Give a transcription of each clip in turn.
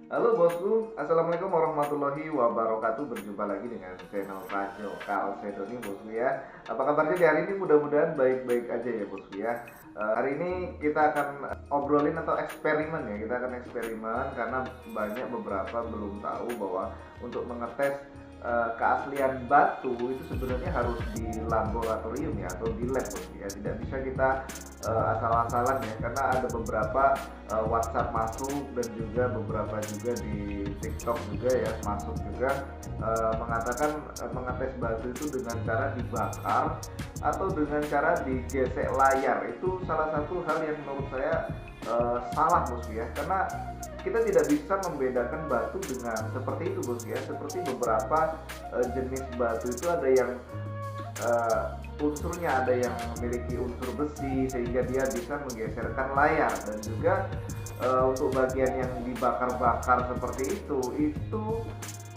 Halo bosku, assalamualaikum warahmatullahi wabarakatuh. Berjumpa lagi dengan channel Rajo Kalsedoni bosku ya. Apa kabarnya di hari ini? Mudah-mudahan baik-baik aja ya bosku ya. Hari ini kita akan obrolin atau eksperimen ya. Kita akan eksperimen karena banyak beberapa belum tahu bahwa untuk mengetes keaslian batu itu sebenarnya harus di laboratorium ya atau di lab bosku ya. Tidak bisa kita asal-asalan ya, karena ada beberapa WhatsApp masuk dan juga beberapa juga di TikTok juga ya masuk juga mengatakan mengetes batu itu dengan cara dibakar atau dengan cara digesek layar. Itu salah satu hal yang menurut saya salah bosku ya, karena kita tidak bisa membedakan batu dengan seperti itu bosku ya. Seperti beberapa jenis batu itu ada yang unsurnya, ada yang memiliki unsur besi sehingga dia bisa menggeserkan layar, dan juga untuk bagian yang dibakar-bakar seperti itu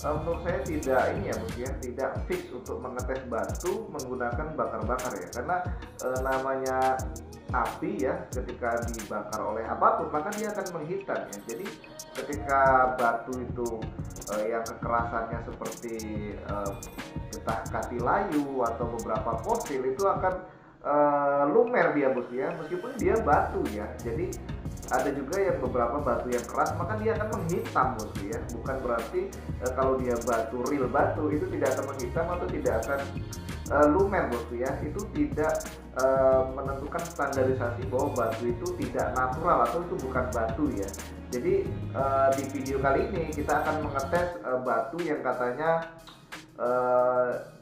menurut saya tidak ini ya bos ya, tidak fix untuk mengetes batu menggunakan bakar-bakar ya, karena namanya api ya, ketika dibakar oleh apapun maka dia akan menghitam ya. Jadi ketika batu itu yang kekerasannya seperti getah kati layu atau beberapa fosil itu akan lumer dia bos ya, meskipun dia batu ya. Jadi ada juga yang beberapa batu yang keras maka dia akan menghitam bos ya. Bukan berarti kalau dia batu real batu itu tidak akan menghitam atau tidak akan lumer bos ya. Itu tidak menentukan standarisasi bahwa batu itu tidak natural atau itu bukan batu ya. Jadi di video kali ini kita akan mengetes batu yang katanya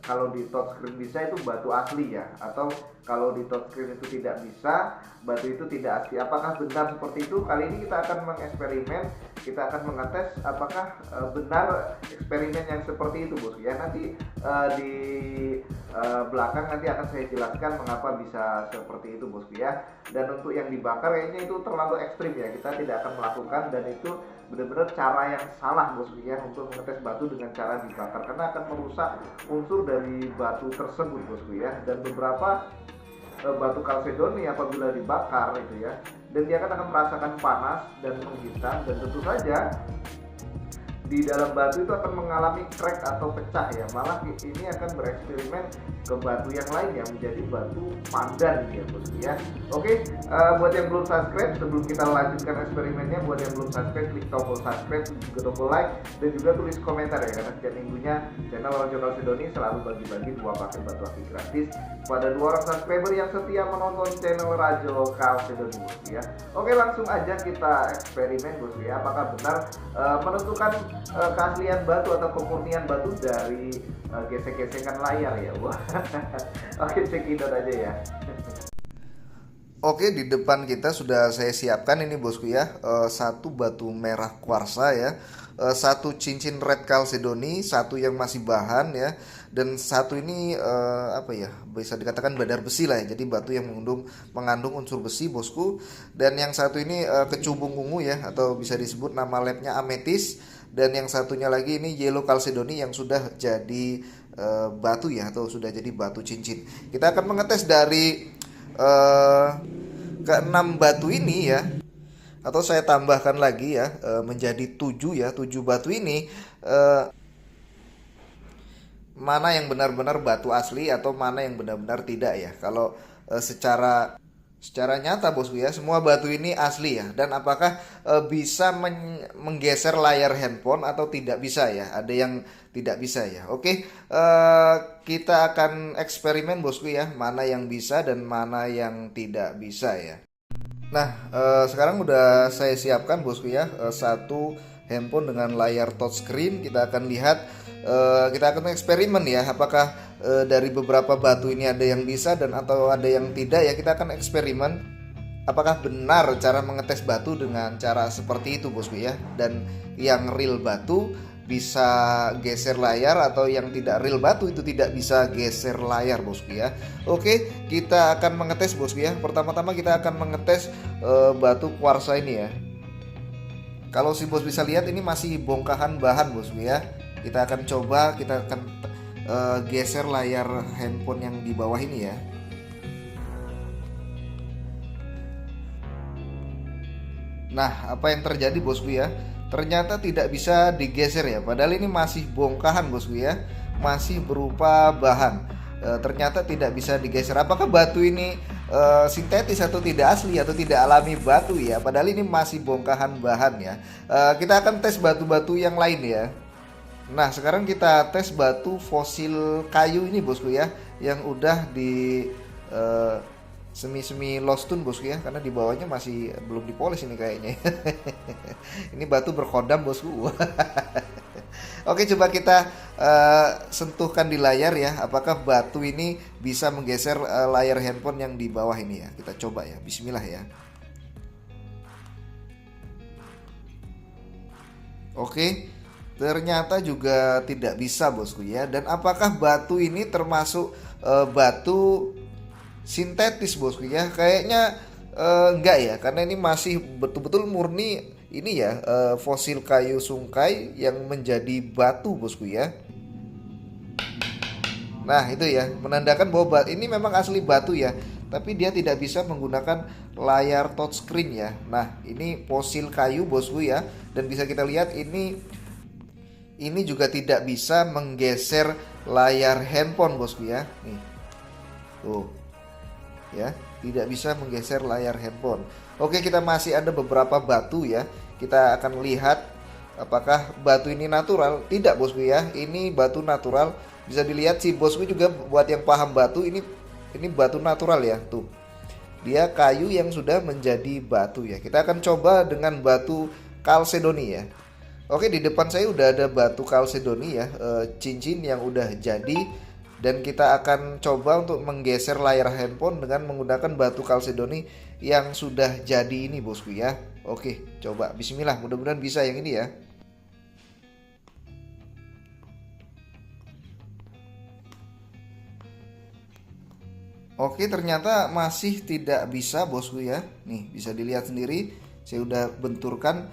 kalau di touchscreen bisa itu batu asli ya, atau kalau di touchscreen itu tidak bisa, batu itu tidak asli. Apakah benar seperti itu? Kali ini kita akan mengeksperimen, kita akan mengetes apakah benar eksperimen yang seperti itu bos ya. Nanti di belakang nanti akan saya jelaskan mengapa bisa seperti itu bos ya. Dan untuk yang dibakar kayaknya itu terlalu ekstrim ya, kita tidak akan melakukan, dan itu benar-benar cara yang salah bos ya untuk mengetes batu dengan cara dibakar, karena akan merusak unsur dari batu tersebut bos ya. Dan beberapa batu kalsedoni apabila dibakar itu ya, dan dia akan merasakan panas dan menghitam, dan tentu saja di dalam batu itu akan mengalami crack atau pecah ya. Malah ini akan bereksperimen ke batu yang lain yang menjadi batu pandan ya bos ya. Oke, buat yang belum subscribe, sebelum kita lanjutkan eksperimennya, buat yang belum subscribe klik tombol subscribe, juga tombol like, dan juga tulis komentar ya, karena setiap minggunya channel Rajo Kalsedoni selalu bagi-bagi 2 paket batu akik gratis pada 2 orang subscriber yang setia menonton channel Rajo Kalsedoni bos ya. Oke, langsung aja kita eksperimen bos ya, apakah benar menentukan keaslian batu atau kemurnian batu dari gesek-gesekan layar ya. Wah. Oke, cekidot aja ya. Oke, di depan kita sudah saya siapkan ini bosku ya, satu batu merah kuarsa ya, satu cincin red chalcedony, satu yang masih bahan ya, dan satu ini apa ya, bisa dikatakan badar besi lah ya, jadi batu yang mengandung unsur besi bosku. Dan yang satu ini kecubung ungu ya, atau bisa disebut nama labnya ametis. Dan yang satunya lagi ini yellow chalcedony yang sudah jadi batu ya, atau sudah jadi batu cincin. Kita akan mengetes dari keenam batu ini ya, atau saya tambahkan lagi ya, menjadi 7 ya, 7 batu ini, mana yang benar-benar batu asli atau mana yang benar-benar tidak ya. Kalau secara nyata bosku ya, semua batu ini asli ya. Dan apakah bisa menggeser layar handphone atau tidak bisa ya, ada yang tidak bisa ya. Oke, kita akan eksperimen bosku ya, mana yang bisa dan mana yang tidak bisa ya. Nah, sekarang udah saya siapkan bosku ya, satu handphone dengan layar touchscreen. Kita akan lihat, kita akan eksperimen ya, apakah dari beberapa batu ini ada yang bisa dan atau ada yang tidak ya. Kita akan eksperimen apakah benar cara mengetes batu dengan cara seperti itu bosku ya, dan yang real batu bisa geser layar atau yang tidak real batu itu tidak bisa geser layar bosku ya. Oke, kita akan mengetes bosku ya. Pertama-tama kita akan mengetes batu kuarsa ini ya. Kalau si bos bisa lihat ini masih bongkahan bahan bosku ya. Kita akan coba, kita akan geser layar handphone yang di bawah ini ya. Nah, apa yang terjadi bosku ya? ternyata tidak bisa digeser ya. Padahal ini masih bongkahan bosku ya, masih berupa bahan. Ternyata tidak bisa digeser. Apakah batu ini sintetis atau tidak asli atau tidak alami batu ya? Padahal ini masih bongkahan bahan ya. Kita akan tes batu-batu yang lain ya. Nah sekarang kita tes batu fosil kayu ini bosku ya, yang udah di semi-semi lost tune bosku ya, karena di bawahnya masih belum dipoles ini kayaknya. Ini batu berkodam bosku. Oke, coba kita sentuhkan di layar ya, apakah batu ini bisa menggeser layar handphone yang di bawah ini ya. Kita coba ya, bismillah ya. Oke, ternyata juga tidak bisa bosku ya. Dan apakah batu ini termasuk batu sintetis bosku ya? Kayaknya enggak ya, karena ini masih betul-betul murni ini ya, fosil kayu sungkai yang menjadi batu bosku ya. Nah itu ya, menandakan bahwa ini memang asli batu ya, tapi dia tidak bisa menggunakan layar touchscreen ya. Nah ini fosil kayu bosku ya, dan bisa kita lihat ini juga tidak bisa menggeser layar handphone bosku ya. Nih tuh ya, tidak bisa menggeser layar handphone. Oke, kita masih ada beberapa batu ya. Kita akan lihat apakah batu ini natural. Tidak bosku ya, ini batu natural. Bisa dilihat sih bosku juga, buat yang paham batu, ini batu natural ya. Tuh, dia kayu yang sudah menjadi batu ya. Kita akan coba dengan batu kalsedoni ya. Oke, di depan saya udah ada batu kalsedoni ya, cincin yang udah jadi. Dan kita akan coba untuk menggeser layar handphone dengan menggunakan batu kalsedoni yang sudah jadi ini bosku ya. Oke, coba bismillah, mudah-mudahan bisa yang ini ya. Oke, ternyata masih tidak bisa bosku ya. Nih, bisa dilihat sendiri, saya udah benturkan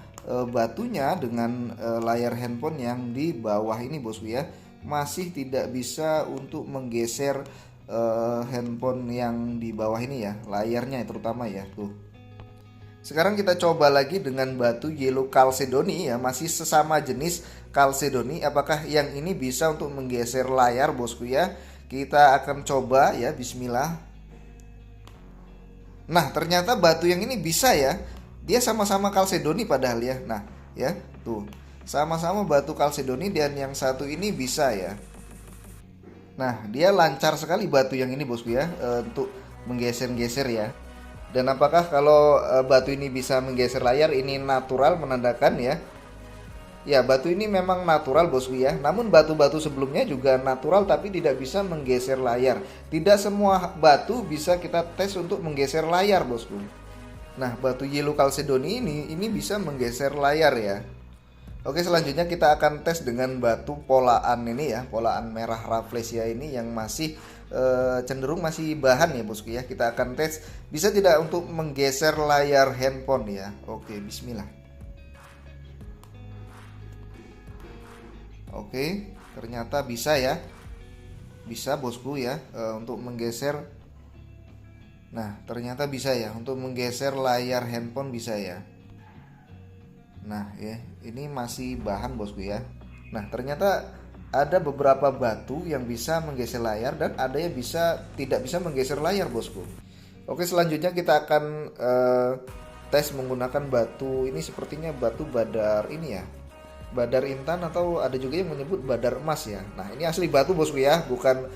batunya dengan layar handphone yang di bawah ini bosku ya. Masih tidak bisa untuk menggeser handphone yang di bawah ini ya, layarnya terutama ya. Tuh. Sekarang kita coba lagi dengan batu yellow kalsedoni ya, masih sesama jenis kalsedoni. Apakah yang ini bisa untuk menggeser layar bosku ya? Kita akan coba ya, bismillah. Nah ternyata batu yang ini bisa ya, dia sama-sama kalsedoni padahal ya. Nah ya tuh, sama-sama batu kalsedoni, dan yang satu ini bisa ya. Nah dia lancar sekali batu yang ini bosku ya, untuk menggeser-geser ya. Dan apakah kalau batu ini bisa menggeser layar, ini natural, menandakan ya. Ya batu ini memang natural bosku ya. Namun batu-batu sebelumnya juga natural tapi tidak bisa menggeser layar. Tidak semua batu bisa kita tes untuk menggeser layar bosku. Nah batu yellow kalsedoni ini bisa menggeser layar ya. Oke, selanjutnya kita akan tes dengan batu polaan ini ya, polaan merah rafflesia ini yang masih cenderung masih bahan ya bosku ya. Kita akan tes bisa tidak untuk menggeser layar handphone ya. Oke, bismillah. Oke, ternyata bisa ya, bisa bosku ya, untuk menggeser. Nah ternyata bisa ya, untuk menggeser layar handphone bisa ya. Nah ya, ini masih bahan bosku ya. Nah ternyata ada beberapa batu yang bisa menggeser layar, dan ada yang tidak bisa menggeser layar bosku. Oke, selanjutnya kita akan tes menggunakan batu ini, sepertinya batu badar ini ya, badar intan, atau ada juga yang menyebut badar emas ya. Nah ini asli batu bosku ya, bukan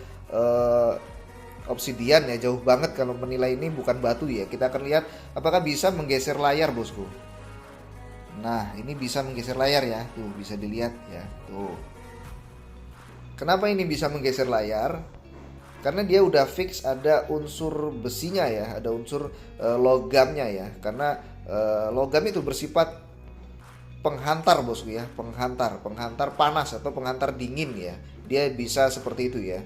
obsidian ya, jauh banget kalau menilai ini bukan batu ya. Kita akan lihat apakah bisa menggeser layar bosku. Nah ini bisa menggeser layar ya, tuh bisa dilihat ya tuh. Kenapa ini bisa menggeser layar? Karena dia udah fix ada unsur besinya ya, ada unsur logamnya ya. Karena logam itu bersifat penghantar bosku ya, penghantar panas atau penghantar dingin ya. Dia bisa seperti itu ya.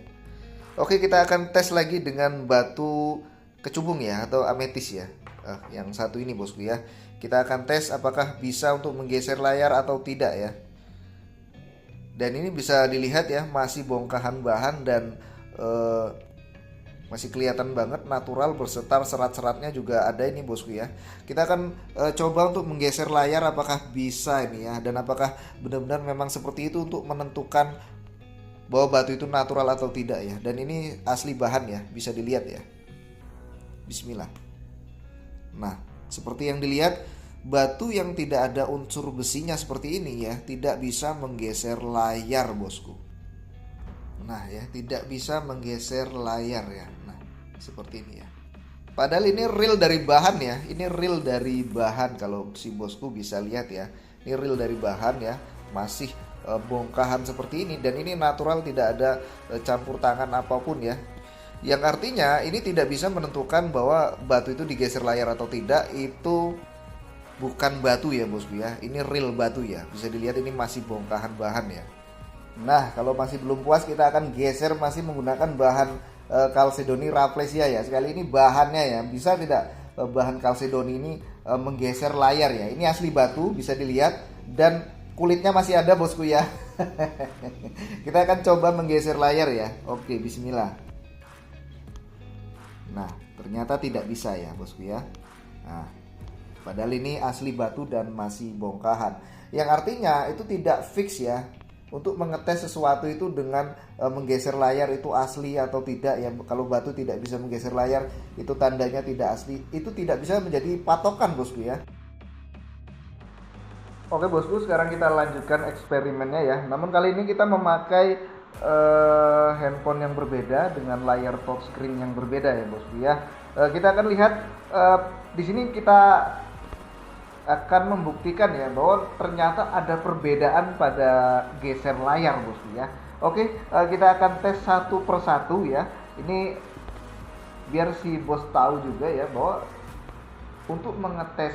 Oke, kita akan tes lagi dengan batu kecubung ya, atau ametis ya. Yang satu ini bosku ya. Kita akan tes apakah bisa untuk menggeser layar atau tidak ya. Dan ini bisa dilihat ya, masih bongkahan bahan dan Masih kelihatan banget natural berserta serat-seratnya juga ada ini bosku ya. Kita akan coba untuk menggeser layar apakah bisa ini ya, dan apakah benar-benar memang seperti itu untuk menentukan bahwa batu itu natural atau tidak ya. Dan ini asli bahan ya, bisa dilihat ya. Bismillah. Nah, seperti yang dilihat, batu yang tidak ada unsur besinya seperti ini ya, tidak bisa menggeser layar bosku. Nah ya, tidak bisa menggeser layar ya. Nah, seperti ini ya. Padahal ini real dari bahan ya. Ini real dari bahan, kalau si bosku bisa lihat ya. Ini real dari bahan ya. Masih bongkahan seperti ini, dan ini natural, tidak ada campur tangan apapun ya. Yang artinya ini tidak bisa menentukan bahwa batu itu digeser layar atau tidak. Itu bukan batu ya bosku ya. Ini real batu ya. Bisa dilihat ini masih bongkahan bahan ya. Nah, kalau masih belum puas, kita akan geser masih menggunakan bahan Chalcedony Rafflesia ya. Sekali ini bahannya ya, bisa tidak bahan Chalcedony ini menggeser layar ya. Ini asli batu, bisa dilihat, dan kulitnya masih ada bosku ya. Kita akan coba menggeser layar ya. Oke, bismillah. Nah, ternyata tidak bisa ya bosku ya. Nah, padahal ini asli batu dan masih bongkahan. Yang artinya itu tidak fix ya. Untuk mengetes sesuatu itu dengan menggeser layar itu asli atau tidak ya. Kalau batu tidak bisa menggeser layar, itu tandanya tidak asli. Itu tidak bisa menjadi patokan bosku ya. Oke bosku, sekarang kita lanjutkan eksperimennya ya. Namun kali ini kita memakai handphone yang berbeda dengan layar touchscreen yang berbeda ya bosku ya. Kita akan lihat di sini kita akan membuktikan ya bahwa ternyata ada perbedaan pada geser layar bosku ya. Oke, kita akan tes satu persatu ya. Ini biar si bos tahu juga ya bahwa untuk mengetes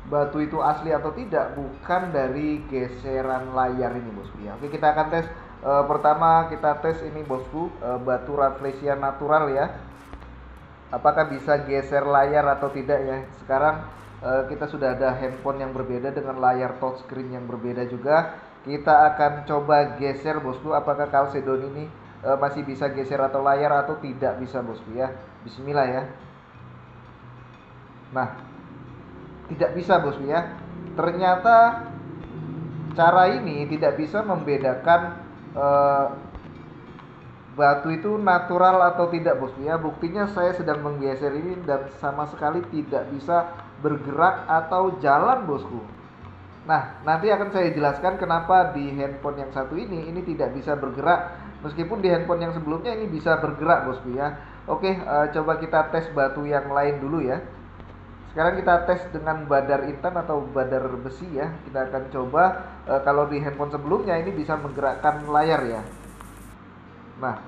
batu itu asli atau tidak bukan dari geseran layar ini bosku ya. Oke, kita akan tes pertama, kita tes ini bosku, batu Rafflesia natural ya. Apakah bisa geser layar atau tidak ya. Sekarang kita sudah ada handphone yang berbeda dengan layar touchscreen yang berbeda juga. Kita akan coba geser bosku, apakah Chalcedony ini masih bisa geser atau layar atau tidak bisa bosku ya. Bismillah ya. Nah, tidak bisa bosku ya. Ternyata cara ini tidak bisa membedakan batu itu natural atau tidak bosku ya. Buktinya saya sedang menggeser ini dan sama sekali tidak bisa bergerak atau jalan bosku. Nah, nanti akan saya jelaskan kenapa di handphone yang satu ini tidak bisa bergerak, meskipun di handphone yang sebelumnya ini bisa bergerak bosku ya. Oke, coba kita tes batu yang lain dulu ya. Sekarang kita tes dengan badar intan atau badar besi ya. Kita akan coba kalau di handphone sebelumnya ini bisa menggerakkan layar ya. Nah,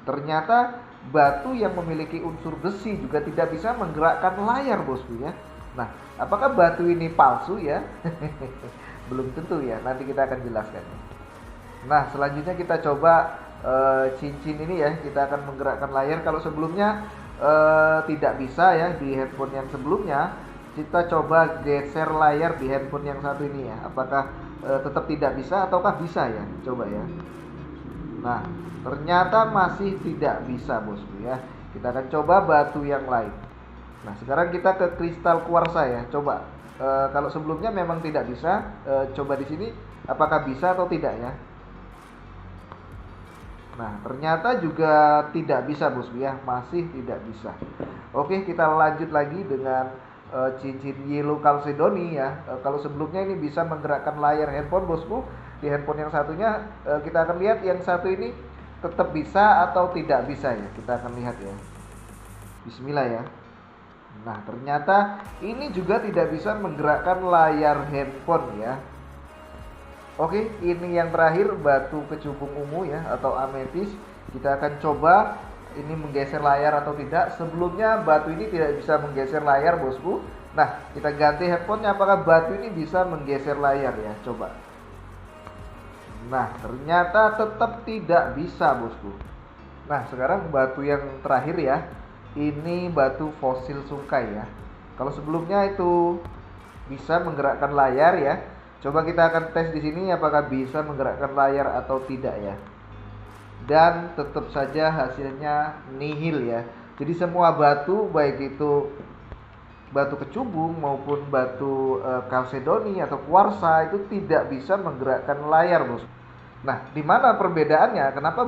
ternyata batu yang memiliki unsur besi juga tidak bisa menggerakkan layar bosku ya. Nah, apakah batu ini palsu ya? Belum tentu ya, nanti kita akan jelaskan. Nah, selanjutnya kita coba cincin ini ya. Kita akan menggerakkan layar. Kalau sebelumnya tidak bisa ya di handphone yang sebelumnya, kita coba geser layar di handphone yang satu ini ya. Apakah tetap tidak bisa ataukah bisa ya? Coba ya. Nah, ternyata masih tidak bisa bosku ya. Kita akan coba batu yang lain. Nah, sekarang kita ke kristal kuarsa ya. Coba kalau sebelumnya memang tidak bisa, coba di sini apakah bisa atau tidak ya. Nah, ternyata juga tidak bisa bosku ya, masih tidak bisa. Oke, kita lanjut lagi dengan cincin yellow Chalcedony ya. Kalau sebelumnya ini bisa menggerakkan layar handphone bosku, di handphone yang satunya kita akan lihat yang satu ini tetap bisa atau tidak bisa ya. Kita akan lihat ya. Bismillah ya. Nah, ternyata ini juga tidak bisa menggerakkan layar handphone ya. Oke, ini yang terakhir batu kecubung ungu ya atau ametis. Kita akan coba ini menggeser layar atau tidak. Sebelumnya batu ini tidak bisa menggeser layar bosku. Nah, kita ganti handphonenya, apakah batu ini bisa menggeser layar ya. Coba. Nah, ternyata tetap tidak bisa bosku. Nah, sekarang batu yang terakhir ya. Ini batu fosil sungkai ya. Kalau sebelumnya itu bisa menggerakkan layar ya. Coba kita akan tes di sini apakah bisa menggerakkan layar atau tidak ya. dan tetap saja hasilnya nihil ya. Jadi semua batu, baik itu batu kecubung maupun batu kalsedoni atau kuarsa, itu tidak bisa menggerakkan layar, Bos. Nah, di mana perbedaannya? Kenapa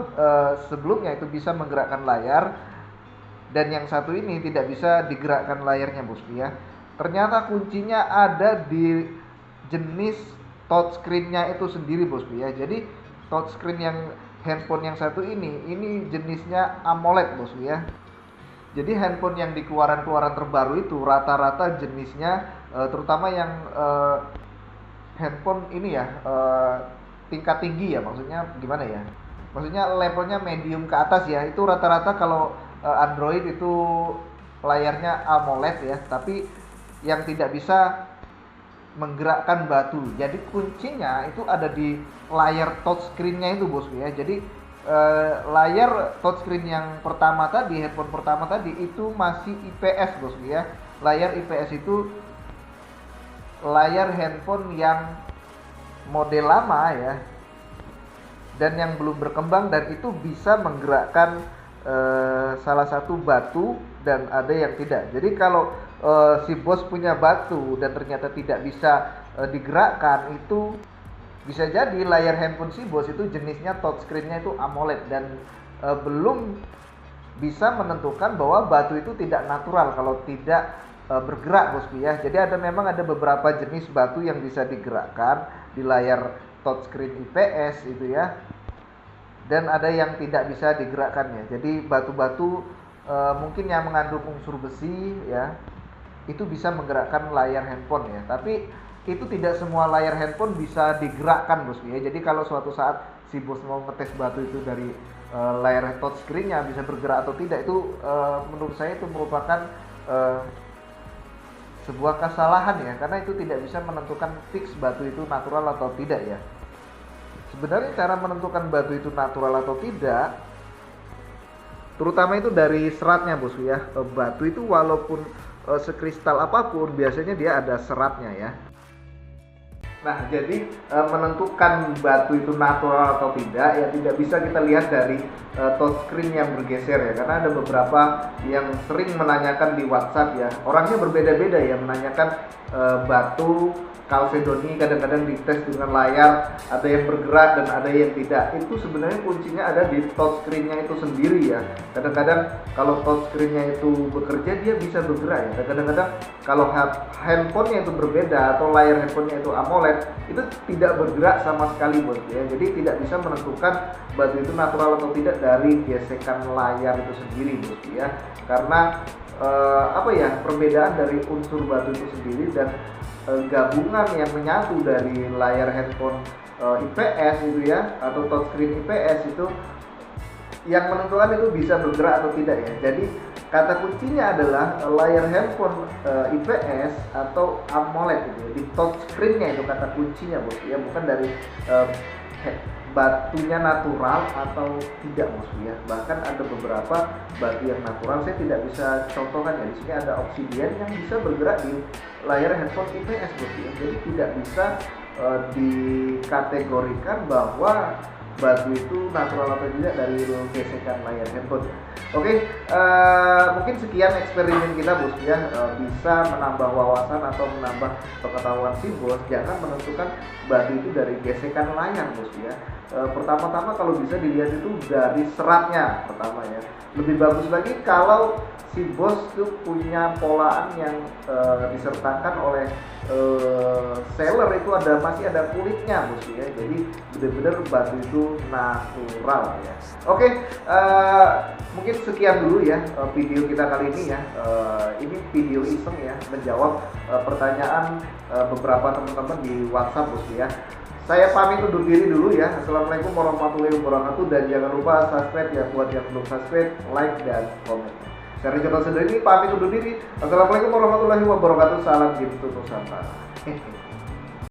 sebelumnya itu bisa menggerakkan layar dan yang satu ini tidak bisa digerakkan layarnya, Bos ya? Ternyata kuncinya ada di jenis touchscreen-nya itu sendiri, Bos ya. Jadi touchscreen yang handphone yang satu ini jenisnya AMOLED, Bos ya. Jadi handphone yang di keluaran-keluaran terbaru itu rata-rata jenisnya terutama yang handphone ini ya tingkat tinggi ya, maksudnya gimana ya? Maksudnya levelnya medium ke atas ya. Itu rata-rata kalau Android itu layarnya AMOLED ya, tapi yang tidak bisa menggerakkan batu. Jadi kuncinya itu ada di layar touchscreen-nya itu, Bos ya. Jadi layar touchscreen yang pertama tadi, handphone pertama tadi itu masih IPS, Bos ya. Layar IPS itu layar handphone yang model lama ya, dan yang belum berkembang, dan itu bisa menggerakkan salah satu batu dan ada yang tidak. Jadi kalau si bos punya batu dan ternyata tidak bisa digerakkan, itu bisa jadi layar handphone si bos itu jenisnya touchscreen-nya itu AMOLED dan belum bisa menentukan bahwa batu itu tidak natural kalau tidak bergerak, Bosku ya. Jadi memang ada beberapa jenis batu yang bisa digerakkan di layar touchscreen IPS itu ya, dan ada yang tidak bisa digerakkan ya. Jadi batu-batu mungkin yang mengandung unsur besi ya, itu bisa menggerakkan layar handphone ya. Tapi itu tidak semua layar handphone bisa digerakkan, Bosku ya. Jadi kalau suatu saat si bos mau ngetes batu itu dari layar touchscreen-nya bisa bergerak atau tidak, itu menurut saya itu merupakan sebuah kesalahan ya, karena itu tidak bisa menentukan fix batu itu natural atau tidak ya. Sebenarnya cara menentukan batu itu natural atau tidak, terutama itu dari seratnya, Bosku ya. Batu itu walaupun sekristal apapun, biasanya dia ada seratnya ya. Nah, jadi menentukan batu itu natural atau tidak ya tidak bisa kita lihat dari touchscreen yang bergeser ya, karena ada beberapa yang sering menanyakan di WhatsApp ya, orangnya berbeda-beda ya, menanyakan batu kalsedoni kadang-kadang dites dengan layar, ada yang bergerak dan ada yang tidak. Itu sebenarnya kuncinya ada di touchscreen-nya itu sendiri ya. Kadang-kadang kalau touchscreen-nya itu bekerja, dia bisa bergerak ya. Kadang-kadang kalau handphone-nya itu berbeda atau layar handphone-nya itu AMOLED, itu tidak bergerak sama sekali, Bos ya. Jadi tidak bisa menentukan batu itu natural atau tidak dari gesekan layar itu sendiri, Bos ya. Karena perbedaan dari unsur batu itu sendiri dan gabungan yang menyatu dari layar handphone IPS itu ya, atau touchscreen IPS itu yang menentukan itu bisa bergerak atau tidak ya. Jadi kata kuncinya adalah layar handphone IPS atau AMOLED gitu ya. Di touchscreen-nya itu kata kuncinya, Bos ya, bukan dari batunya natural atau tidak, Bos ya. Bahkan ada beberapa batu yang natural saya tidak bisa contohkan ya. Di sini ada obsidian yang bisa bergerak di layar handphone IPS, Bos ya. Jadi tidak bisa dikategorikan bahwa batu itu natural atau tidak dari gesekan layar handphone. Oke, mungkin sekian eksperimen kita, Bos ya. Bisa menambah wawasan atau menambah pengetahuan si bos. Jangan menentukan batu itu dari gesekan layar, Bos ya. Pertama-tama kalau bisa dilihat itu dari seratnya pertama ya. Lebih bagus lagi kalau si bos itu punya polaan yang disertakan oleh seller itu masih ada kulitnya, Bos ya. Jadi benar-benar batu itu natural ya. Oke, mungkin sekian dulu ya video kita kali ini ya. Ini video iseng ya, menjawab pertanyaan beberapa teman-teman di WhatsApp, Bos ya. Saya pamit undur diri dulu ya. Assalamualaikum warahmatullahi wabarakatuh, dan jangan lupa subscribe ya buat yang belum subscribe, like dan komen. Saya Richard Sendiri pamit undur diri. Assalamualaikum warahmatullahi wabarakatuh. Salam game Nusantara.